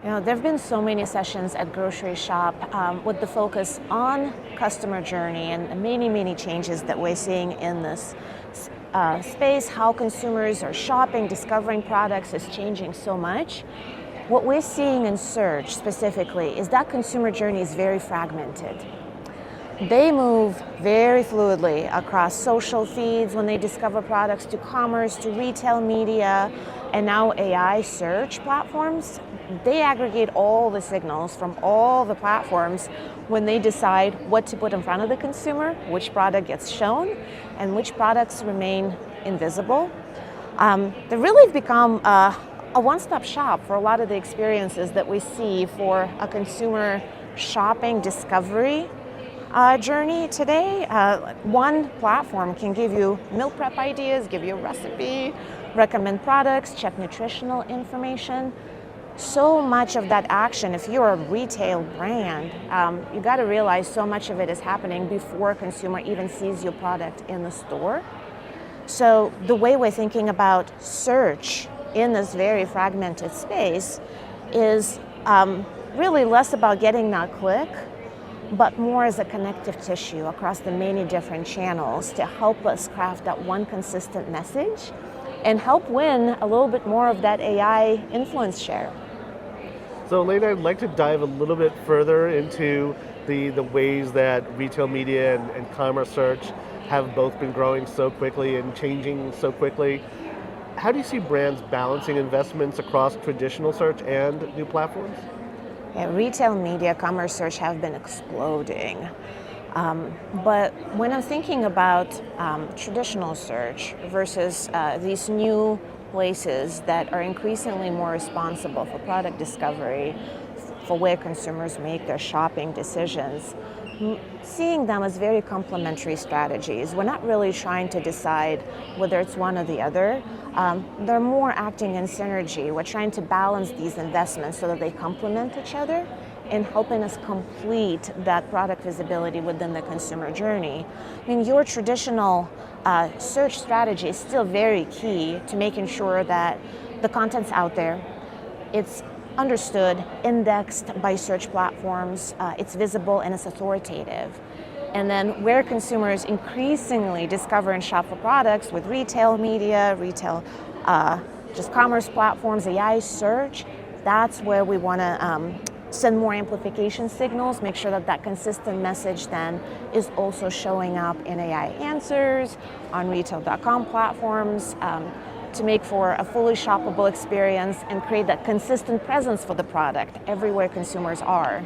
There have been so many sessions at Grocery Shop with the focus on customer journey and many, many changes that we're seeing in this space. How consumers are shopping, discovering products is changing so much. What we're seeing in search specifically is that consumer journey is very fragmented. They move very fluidly across social feeds when they discover products, to commerce, to retail media, and now AI search platforms. They aggregate all the signals from all the platforms when they decide what to put in front of the consumer, which product gets shown, and which products remain invisible. They really have become a one-stop shop for a lot of the experiences that we see for a consumer shopping discovery journey today. One platform can give you meal prep ideas, give you a recipe, recommend products, check nutritional information. So much of that action, if you're a retail brand, you got to realize so much of it is happening before a consumer even sees your product in the store. So the way we're thinking about search in this very fragmented space is really less about getting that click, but more as a connective tissue across the many different channels to help us craft that one consistent message and help win a little bit more of that AI influence share. So Elena, I'd like to dive a little bit further into the ways that retail media and commerce search have both been growing so quickly and changing so quickly. How do you see brands balancing investments across traditional search and new platforms? Yeah, retail media, commerce search have been exploding. But when I'm thinking about traditional search versus these new places that are increasingly more responsible for product discovery, for where consumers make their shopping decisions, seeing them as very complementary strategies. We're not really trying to decide whether it's one or the other. They're more acting in synergy. We're trying to balance these investments so that they complement each other in helping us complete that product visibility within the consumer journey. I mean, your traditional search strategy is still very key to making sure that the content's out there, it's understood, indexed by search platforms, it's visible and it's authoritative. And then where consumers increasingly discover and shop for products with retail media, just commerce platforms, AI search, that's where we want to send more amplification signals, make sure that that consistent message then is also showing up in AI answers, on retail.com platforms, to make for a fully shoppable experience and create that consistent presence for the product everywhere consumers are.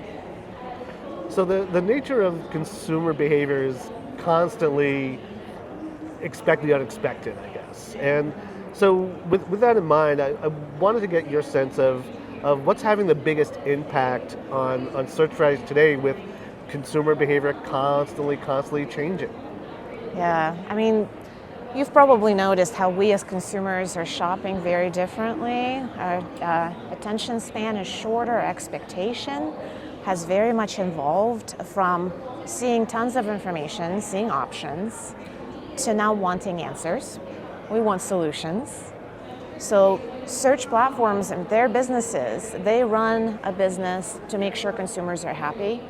So the nature of consumer behavior is constantly expect the unexpected, I guess. And so with that in mind, I wanted to get your sense of what's having the biggest impact on search strategies today with consumer behavior constantly changing. Yeah, I mean, you've probably noticed how we as consumers are shopping very differently. Our attention span is shorter, our expectation has very much evolved from seeing tons of information, seeing options, to now wanting answers. We want solutions. So search platforms and their businesses, they run a business to make sure consumers are happy.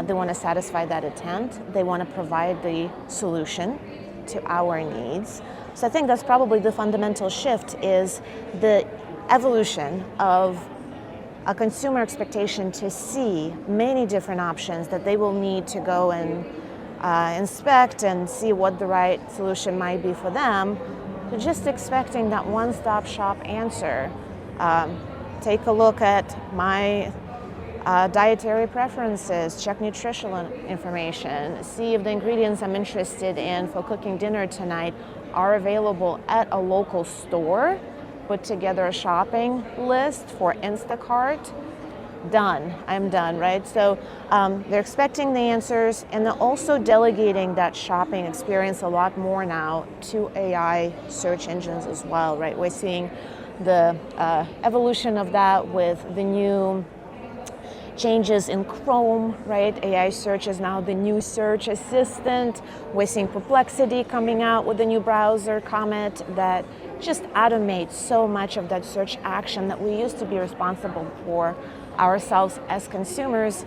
They want to satisfy that intent. They want to provide the solution to our needs. So I think that's probably the fundamental shift, is the evolution of a consumer expectation to see many different options that they will need to go and inspect and see what the right solution might be for them, to just expecting that one-stop shop answer. Take a look at my dietary preferences, check nutritional information, see if the ingredients I'm interested in for cooking dinner tonight are available at a local store, put together a shopping list for Instacart. Done, I'm done, right? So they're expecting the answers, and they're also delegating that shopping experience a lot more now to AI search engines as well, right? We're seeing the evolution of that with the new changes in Chrome, right? AI search is now the new search assistant. We're seeing Perplexity coming out with the new browser, Comet, that just automates so much of that search action that we used to be responsible for ourselves as consumers,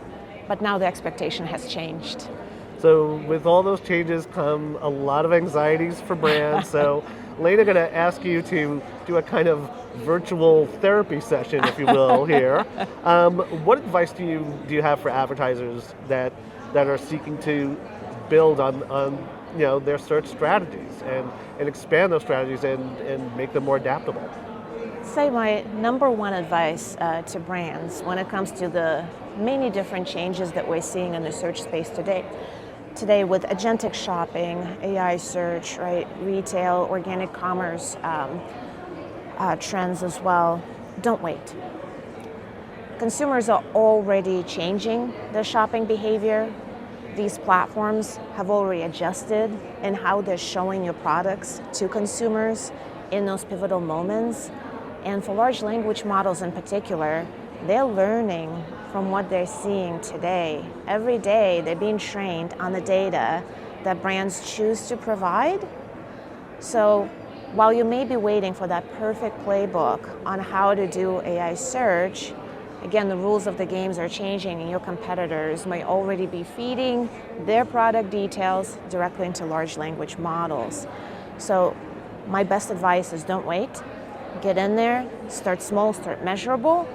but now the expectation has changed. So with all those changes come a lot of anxieties for brands. So Elena, going to ask you to do a kind of virtual therapy session, if you will, here. What advice do you have for advertisers that are seeking to build on their search strategies and expand those strategies and make them more adaptable? Say my number one advice to brands when it comes to the many different changes that we're seeing in the search space today with agentic shopping, AI search, right, retail, organic commerce trends as well. Don't wait. Consumers are already changing their shopping behavior. These platforms have already adjusted in how they're showing your products to consumers in those pivotal moments. And for large language models in particular, they're learning from what they're seeing today. Every day, they're being trained on the data that brands choose to provide. So while you may be waiting for that perfect playbook on how to do AI search, again, the rules of the games are changing and your competitors may already be feeding their product details directly into large language models. So my best advice is don't wait. Get in there, start small, start measurable,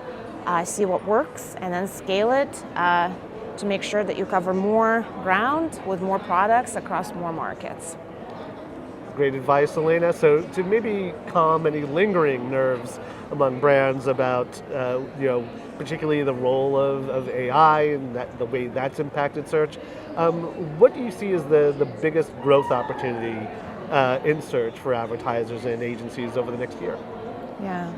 see what works, and then scale it to make sure that you cover more ground with more products across more markets. Great advice, Elena. So to maybe calm any lingering nerves among brands about, particularly the role of AI and the way that's impacted search, what do you see as the biggest growth opportunity in search for advertisers and agencies over the next year? Yeah.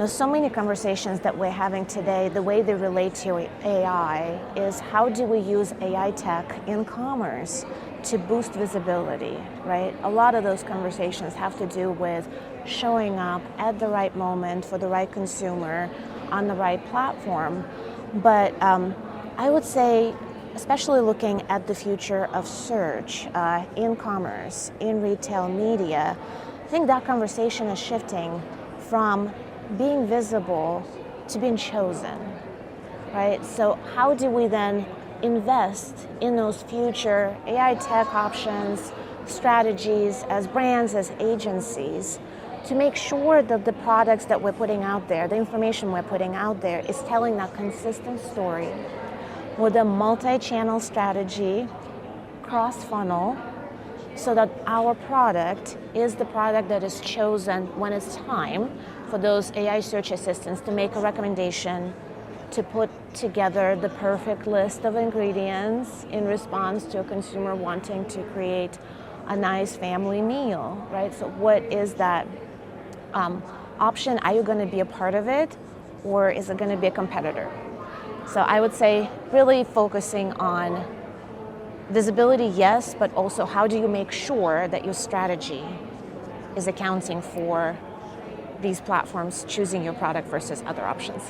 So many conversations that we're having today, the way they relate to AI is how do we use AI tech in commerce to boost visibility, right? A lot of those conversations have to do with showing up at the right moment for the right consumer on the right platform. But I would say, especially looking at the future of search in commerce, in retail media, I think that conversation is shifting from being visible to being chosen, right? So how do we then invest in those future AI tech options, strategies as brands, as agencies, to make sure that the products that we're putting out there, the information we're putting out there is telling that consistent story with a multi-channel strategy, cross-funnel, so that our product is the product that is chosen when it's time for those AI search assistants to make a recommendation, to put together the perfect list of ingredients in response to a consumer wanting to create a nice family meal, right? So what is that option? Are you going to be a part of it, or is it going to be a competitor? So I would say really focusing on visibility, yes, but also how do you make sure that your strategy is accounting for these platforms choosing your product versus other options?